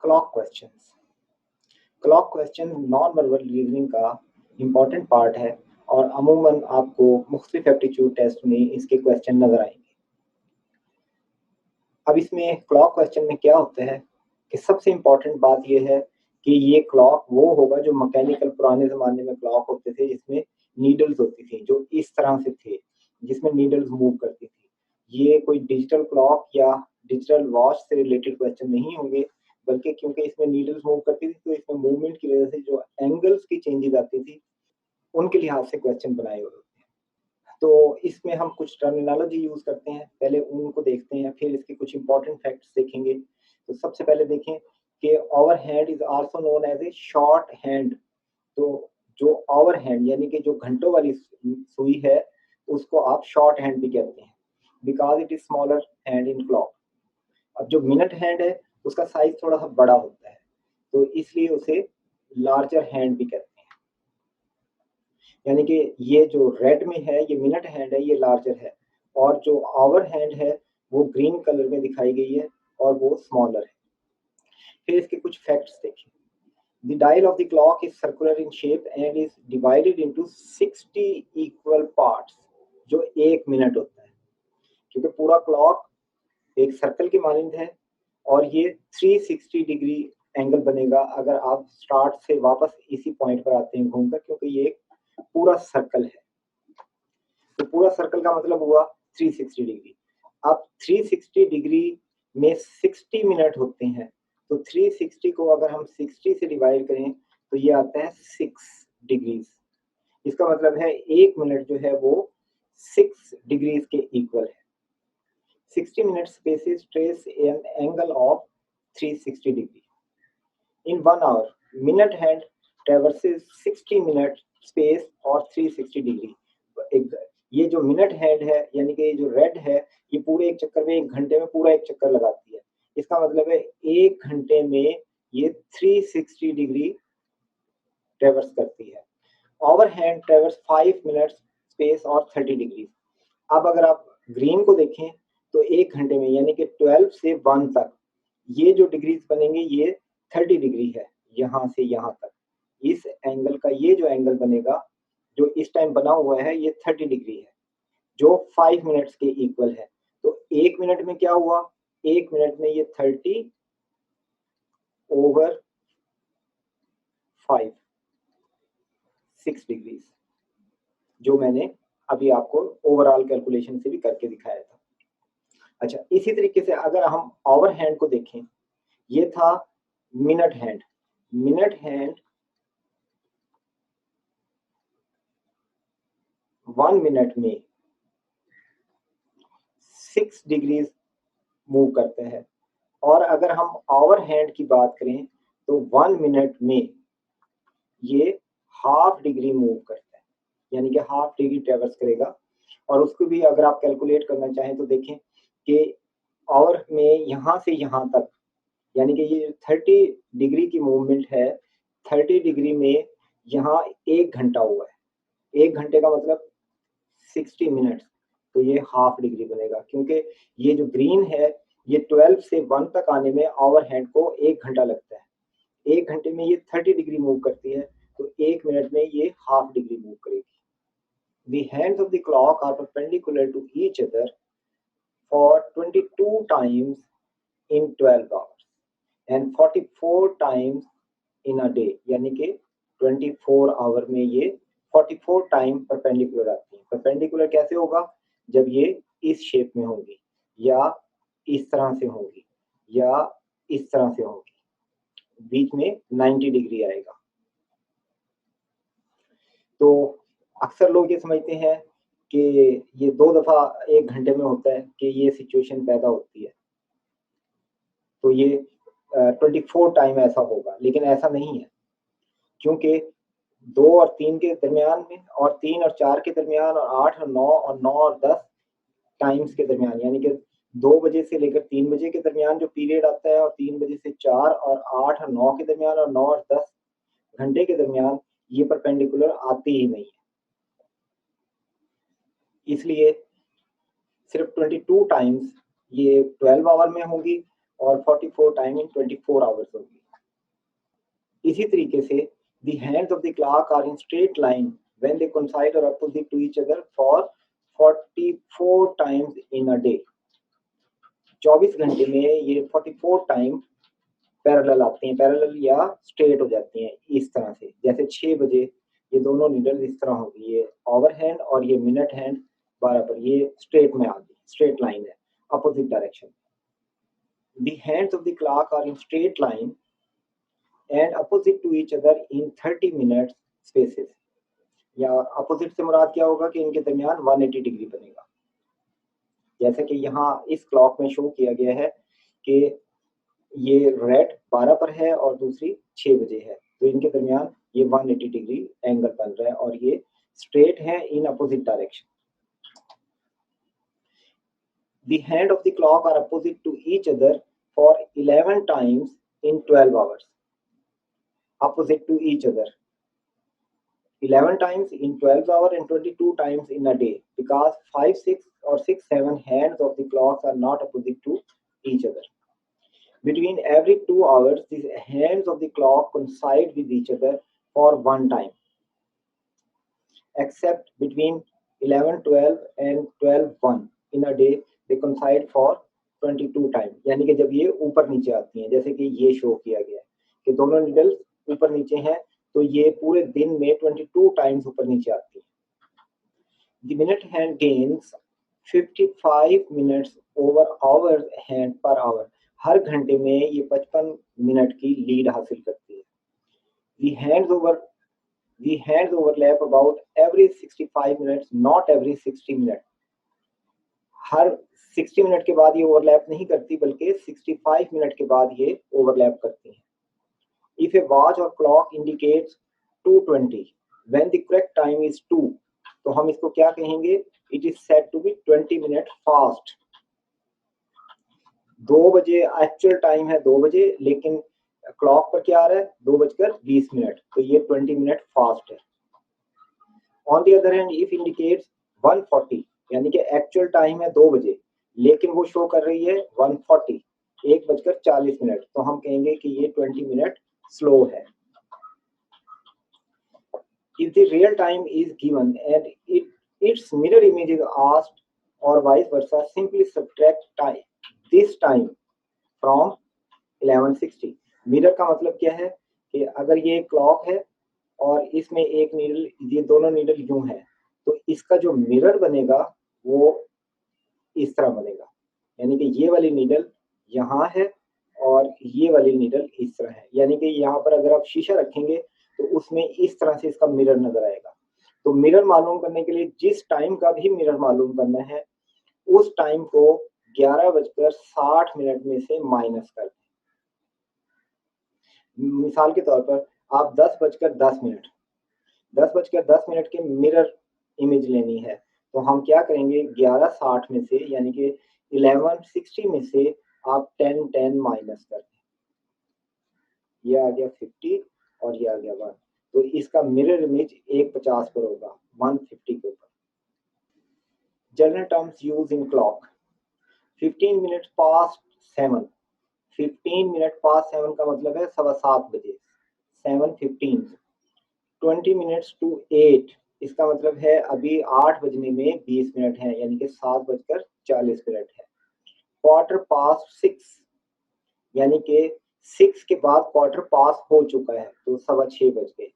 Clock questions. Clock question non verbal reasoning का important part है और अमूमन आपको मुख्तलिफ एप्टीट्यूड टेस्ट में इसके क्वेश्चन नजर आएंगे। अब इसमें क्लॉक क्वेश्चन में क्या होता है कि सबसे इम्पॉर्टेंट बात यह है कि ये क्लॉक वो होगा जो मैकेनिकल पुराने ज़माने में क्लॉक होते थे जिसमें नीडल्स होती थी, जो इस तरह से थे, जिसमें नीडल्स मूव करती थी। ये कोई डिजिटल क्लॉक या डिजिटल वॉच से रिलेटेड क्वेश्चन नहीं होंगे, बल्कि क्योंकि इसमें नीडल्स मूव करती थी तो इसमें मूवमेंट की वजह से जो एंगल्स की चेंजेस आती थी उनके लिहाज से क्वेश्चन बनाए हुए होते हैं। तो इसमें हम कुछ टर्मिनोलॉजी यूज करते हैं, पहले उनको देखते हैं, फिर इसके कुछ इंपॉर्टेंट फैक्ट्स देखेंगे। तो सबसे पहले देखें कि over hand is also known as a short hand. तो जो ओवर हैंड यानी कि जो घंटों वाली सुई है उसको आप शॉर्ट हैंड भी कहते हैं, because it is smaller hand in clock. अब जो मिनट हैंड है उसका साइज थोड़ा सा बड़ा होता है, तो इसलिए उसे लार्जर हैंड भी कहते हैं। यानी कि ये जो रेड में है ये मिनट हैंड है, ये लार्जर है, और जो आवर हैंड है वो ग्रीन कलर में दिखाई गई है और वो स्मॉलर है। फिर इसके कुछ फैक्ट्स देखें। The dial of the clock is circular in shape and is divided into 60 equal parts, जो 1 मिनट होता है, क्योंकि पूरा क्लॉक एक सर्कल की मानंद है और ये 360 डिग्री एंगल बनेगा अगर आप स्टार्ट से वापस इसी पॉइंट पर आते हैं घूमकर, क्योंकि ये एक पूरा सर्कल है। तो पूरा सर्कल का मतलब हुआ 360 डिग्री। अब 360 डिग्री में 60 मिनट होते हैं, तो 360 को अगर हम 60 से डिवाइड करें तो ये आता है 6 डिग्रीज। इसका मतलब है 1 मिनट जो है वो 6 डिग्रीज के इक्वल है। 60 minute spaces trace an angle of 360 degree. In 1 hour minute hand traverses 60 minute space और 360 डिग्री। ये जो मिनट हैंड है यानी कि ये जो रेड है ये पूरे एक चक्कर में 1 घंटे में पूरा एक चक्कर लगाती है। इसका मतलब है 1 घंटे में ये 360 डिग्री ट्रेवर्स करती है। ओवर हैंड ट्रेवर्स 5 मिनट्स स्पेस और 30 डिग्री। अब अगर आप ग्रीन को देखें तो 1 घंटे में यानी कि 12 से 1 तक ये जो डिग्रीज बनेंगे ये 30 डिग्री है, यहाँ से यहाँ तक। इस एंगल का ये जो एंगल बनेगा जो इस टाइम बना हुआ है ये 30 डिग्री है, जो 5 मिनट्स के इक्वल है। तो 1 मिनट में क्या हुआ, 1 मिनट में ये 30 ओवर 5 6 डिग्रीज, जो मैंने अभी आपको ओवरऑल कैलकुलेशन से भी करके दिखाया था। अच्छा, इसी तरीके से अगर हम ओवर हैंड को देखें, ये था minute hand. Minute hand 1 minute में 6 डिग्रीज मूव करते हैं, और अगर हम आवर हैंड की बात करें तो 1 मिनट में ये हाफ डिग्री मूव करता है, यानी कि हाफ डिग्री ट्रेवर्स करेगा। और उसको भी अगर आप कैलकुलेट करना चाहें तो देखें कि आवर में यहाँ से यहाँ तक, यानी कि ये 30 डिग्री की मूवमेंट है, 30 डिग्री में यहाँ 1 घंटा हुआ है। 1 घंटे का मतलब 60 मिनट्स, तो ये हाफ डिग्री बनेगा, क्योंकि ये जो ग्रीन है ये 12 से 1 तक आने में आवर हैंड को 1 घंटा लगता है। 1 घंटे में ये 30 डिग्री मूव करती है, तो 1 मिनट में ये हाफ डिग्री मूव करेगी। The hands of the clock are perpendicular to each other for 22 times in 12 hours and 44 times in a day, यानी कि 24 आवर में ये 44 टाइम परपेंडिकुलर आती है। परपेंडिकुलर कैसे होगा, जब ये इस शेप में होगी या इस तरह से होगी या इस तरह से होगी, बीच में 90 डिग्री आएगा। तो अक्सर लोग ये समझते हैं कि ये 2 दफा 1 घंटे में होता है कि ये सिचुएशन पैदा होती है, तो ये 24 टाइम ऐसा होगा, लेकिन ऐसा नहीं है, क्योंकि 2 और 3 के दरमियान में और 3 और 4 के दरमियान और 8 और 9 और 9 और 10 टाइम्स के दरमियान, यानी कि 2 बजे से लेकर 3 बजे के दरमियान जो पीरियड आता है, और 3 बजे से 4 और 8 और 9 के दरमियान और 9 और 10 घंटे के दरमियान ये परपेंडिकुलर आती ही नहीं है। इसलिए सिर्फ 22 टाइम्स ये 12 आवर में होंगी और 44 टाइम इन 24 आवर्स होगी। इसी तरीके से the hands of the clock are in straight line when they coincide or opposite to each other for 44 times in a day। 24 घंटे में ये 44 टाइम पैरेलल आते हैं, पैरेलल या स्ट्रेट हो जाती हैं इस तरह से। जैसे 6 बजे ये दोनों नीडल इस तरह होगी, ये ओवर हैंड और ये मिनट हैंड बराबर, ये स्ट्रेट में आ गई, स्ट्रेट लाइन है, opposite direction. The hands of the clock are in straight line and opposite to each other in 30 minutes spaces। या अपोजिट से मुराद क्या होगा कि इनके दरमियान 180 डिग्री बनेगा। जैसे कि यहाँ इस क्लॉक में शो किया गया है कि ये रेड 12 पर है और दूसरी 6 बजे है, तो इनके दरमियान ये 180 डिग्री एंगल बन रहा है और ये स्ट्रेट है in opposite direction. The hand of the clock are opposite to each other for 11 times in 12 hours। Opposite to each other 11 times in 12 hours and 22 times in a day, because 5, 6 or 6, 7 hands of the clocks are not opposite to each other। Between every 2 hours, the hands of the clock coincide with each other for one time, except between 11, 12 and 12, 1 in a day, they coincide for 22 times। यानी कि जब ये ऊपर नीचे आती हैं, जैसे कि ये शो किया गया है कि दोनों नीडल ऊपर नीचे हैं, तो ये पूरे दिन में 22 टाइम्स ऊपर नीचे आती है। The minute hand gains 55 minutes over hour hand per hour। हर घंटे में ये 55 मिनट की लीड हासिल करती है। The hands overlap about every 65 minutes, not every 60 minutes। Her 60 minute के बाद ये ओवरलैप नहीं करती, बल्कि 65 मिनट के बाद ये ओवरलैप करती हैं। If a watch or clock indicates 2:20 when the correct time is 2, तो हम इसको क्या कहेंगे? It is said to be 20 minutes fast। 2 बजे एक्चुअल टाइम है 2 बजे, लेकिन क्लॉक पर क्या आ रहा है? 2:20, तो ये 20 मिनट फास्ट है। On the other hand, if indicates 1:40, यानी कि एक्चुअल टाइम है 2 बजे, लेकिन वो शो कर रही है 1:40, 1:40, तो हम कहेंगे कि ये 20 मिनट स्लो है। If the real time is given and its mirror image is asked or vice versa, simply subtract this time from 1160। Mirror का मतलब क्या है कि अगर ये क्लॉक है और इसमें एक नीडल, ये दोनों नीडल यूं है, तो इसका जो मिरर बनेगा वो इस तरह बनेगा। यानी कि ये वाली नीडल यहाँ है और ये वाली नीडल इस तरह है। यानी कि यहाँ पर अगर आप शीशा रखेंगे तो उसमें इस तरह से इसका मिरर नजर आएगा। तो मिरर मालूम करने के लिए जिस टाइम का भी मिरर मालूम करना है, उस टाइम को 11:60 में से माइनस कर दें। मिसाल के तौर पर आप 10:10 के मिरर इमेज लेनी है, तो हम क्या करेंगे? 11:60 में से, यानी कि 1160 में से आप 10 माइनस कर दें। ये आ गया 50 और ये आ गया 1, तो इसका मिरर इमेज 1:50 पर होगा, 150 के ऊपर। General terms use in clock. 15 minute past 7। 15 minute past 7 का मतलब है 7:15 बजे, 7:15। 20 मिनट्स टू 8, इसका मतलब है अभी 8 बजने में 20 मिनट है, यानी कि 7:40 है। क्वार्टर पास्ट 6, यानी कि 6 के बाद क्वार्टर पास हो चुका है, तो 6:15 बज गए।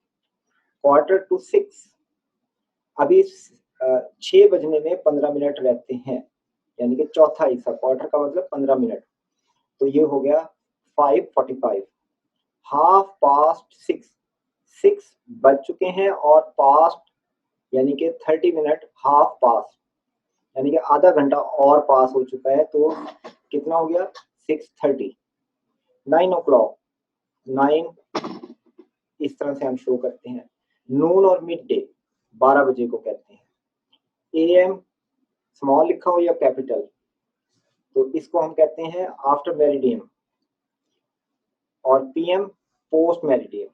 क्वार्टर टू 6, अभी 6 बजने में 15 मिनट रहते हैं, यानी कि चौथा हिस्सा। क्वार्टर का मतलब 15 मिनट, तो ये हो गया 5:45। हाफ पास्ट 6, 6 बज चुके हैं और पास्ट यानी कि 30 मिनट, हाफ पास्ट यानी कि आधा घंटा और पास हो चुका है, तो कितना हो गया? 6:30। 9 o'clock, 9 इस तरह से हम शो करते हैं। नून और मिड डे 12 बजे को कहते हैं। AM स्मॉल लिखा हो या कैपिटल, तो इसको हम कहते हैं आफ्टर मेरिडियम, और PM post meridiem.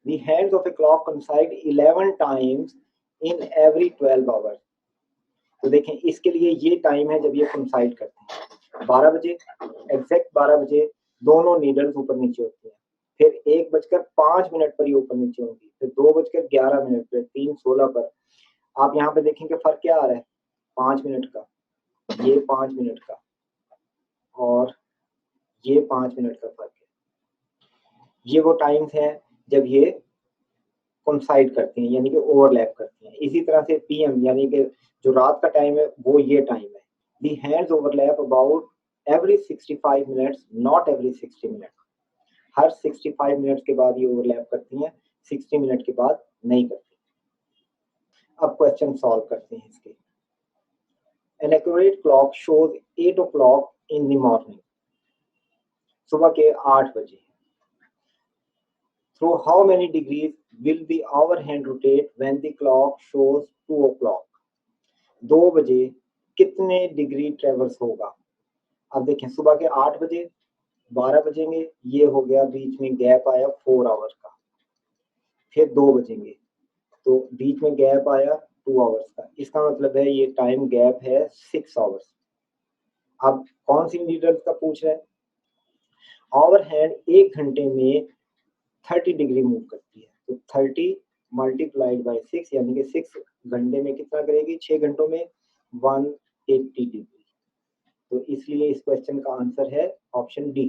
The hands of a clock coincide 11 times in every 12 hours। तो देखें, इसके लिए ये टाइम है जब ये coincide करते हैं। 12 बजे, एग्जैक्ट 12 बजे दोनों नीडल्स ऊपर नीचे होती हैं। फिर 1:05 पर ये ऊपर नीचे होंगी, फिर 2:11 पर, 3:16 पर। आप यहाँ पे देखेंगे फर्क क्या आ रहा है, 5 मिनट का, ये 5 मिनट का और ये 5 मिनट का फर्क है। ये वो टाइम्स हैं जब ये कोइंसाइड करती हैं, यानी कि ओवरलैप करती हैं। इसी तरह से पीएम यानी कि जो रात का टाइम है वो ये टाइम है। दी hands overlap about every 65 minutes, not every 60 minute. Her 65 minutes के बाद ये ओवरलैप करती हैं, 60 मिनट के बाद नहीं करती। अब क्वेश्चन सॉल्व करते हैं इसके। An accurate clock shows 8 o'clock in the morning, सुबह के 8 बजे। Through how many degrees will the hour hand rotate when the clock shows 2 o'clock? 2 बजे कितने डिग्री ट्रेवर्स होगा? अब देखें सुबह के 8 बजे, 12 बजेंगे, ये हो गया बीच में गैप आया 4 आवर्स का। फिर 2 बजेंगे तो बीच में गैप आया 2 आवर्स का। इसका मतलब है ये टाइम गैप है 6 आवर्स। अब कौन सी नीडल्स का पूछ रहा है? आवर हैंड 1 घंटे में 30 डिग्री मूव करती है, तो 30 मल्टीप्लाइड बाय 6 यानी कि 6 घंटे में कितना करेगी? 6 घंटों में 180 डिग्री। तो इसलिए इस क्वेश्चन का आंसर है option D.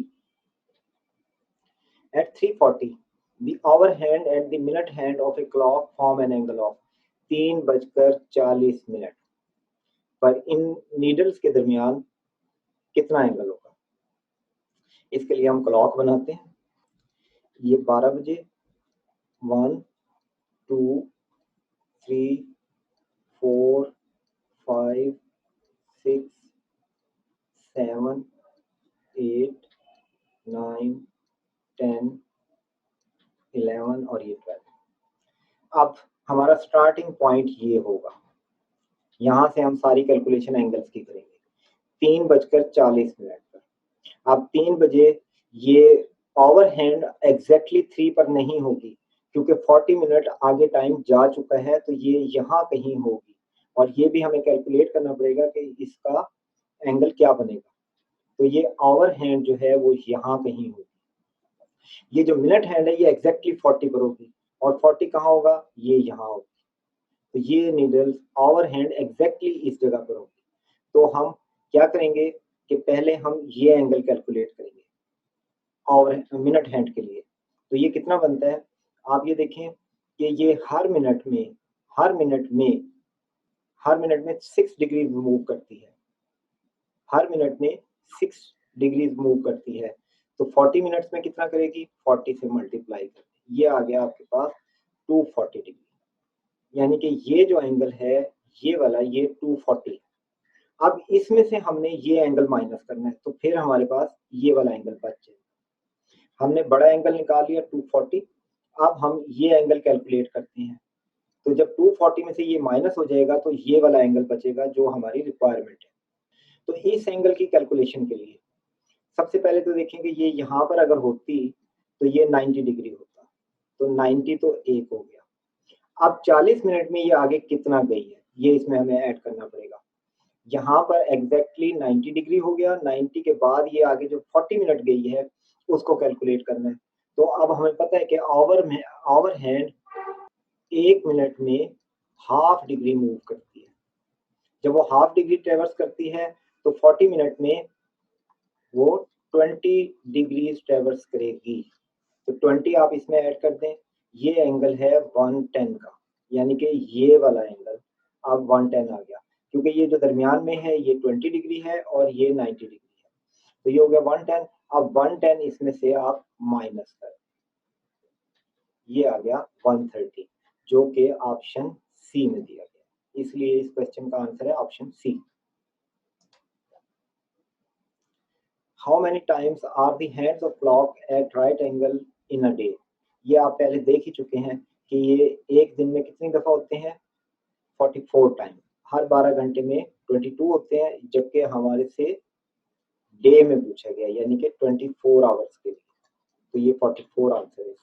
At 3:40, the hour hand and the minute hand of a clock form an angle of 3:40 पर इन नीडल्स के दरमियान कितना एंगल होगा? इसके लिए हम क्लॉक बनाते हैं। ये 12 बजे, 1 2 3 4 5 6 7 8 9 10 11 और ये 12। अब हमारा स्टार्टिंग पॉइंट ये होगा, यहां से हम सारी कैलकुलेशन एंगल्स की करेंगे। 3:40 पर। अब 3 बजे ये ओवर हैंड एग्जैक्टली 3 पर नहीं होगी, क्योंकि 40 मिनट आगे टाइम जा चुका है, तो ये यहाँ कहीं होगी। और ये भी हमें कैलकुलेट करना पड़ेगा कि इसका एंगल क्या बनेगा। तो ये ओवर हैंड जो है वो यहाँ कहीं होगी। ये जो मिनट हैंड है ये एग्जैक्टली 40 पर होगी, और 40 कहाँ होगा? ये यहाँ होगी। तो ये नीडल्स ओवर हैंड एग्जैक्टली इस जगह पर होगी। तो हम क्या करेंगे कि पहले हम ये एंगल कैलकुलेट करेंगे और मिनट हैंड के लिए। तो ये कितना बनता है? आप ये देखें कि ये हर मिनट में 6 डिग्री मूव करती है। हर मिनट में 6 डिग्री मूव करती है। तो 40 मिनट्स में कितना करेगी? 40 से मल्टीप्लाई करके ये आ गया आपके पास 240 डिग्री। यानी कि ये जो एंगल है ये वाला, ये 240। अब इसमें से हमने ये एंगल माइनस करना है, तो फिर हमारे पास ये वाला एंगल बच जाएगा। हमने बड़ा एंगल निकाल लिया 240। अब हम ये एंगल कैलकुलेट करते हैं, तो जब 240 में से ये माइनस हो जाएगा तो ये वाला एंगल बचेगा जो हमारी रिक्वायरमेंट है। तो इस एंगल की कैलकुलेशन के लिए सबसे पहले तो देखेंगे ये यहाँ पर अगर होती तो ये 90 डिग्री होता, तो 90 तो 1 हो गया। अब 40 मिनट में ये आगे कितना गई है ये इसमें हमें ऐड करना पड़ेगा। यहाँ पर एग्जैक्टली 90 डिग्री हो गया। 90 के बाद ये आगे जो 40 मिनट गई है उसको कैलकुलेट करना है। तो अब हमें पता है कि आवर हैंड 1 मिनट में हाफ डिग्री मूव करती है। जब वो हाफ डिग्री ट्रेवर्स करती है तो 40 मिनट में वो 20 डिग्री ट्रेवर्स करेगी। तो 20 आप इसमें ऐड कर दें। ये एंगल है 110 का, यानी कि ये वाला एंगल अब 110 आ गया, क्योंकि ये जो दरमियान में है ये 20 डिग्री है और ये 90 डिग्री है। तो ये हो गया 110। अब 110 इसमें से आप माइनस कर, ये आ गया 130, जो कि ऑप्शन सी में दिया गया। इसलिए इस क्वेश्चन का आंसर है option C. How many times are the hands of clock at right angle in a day? ये आप पहले देख ही चुके हैं कि ये एक दिन में कितनी दफा होते हैं? 44 टाइम। हर 12 घंटे में 22 होते हैं, जबकि हमारे से डे में पूछा गया यानी कि 24 आवर्स के लिए। तो ये 44 आंसर है।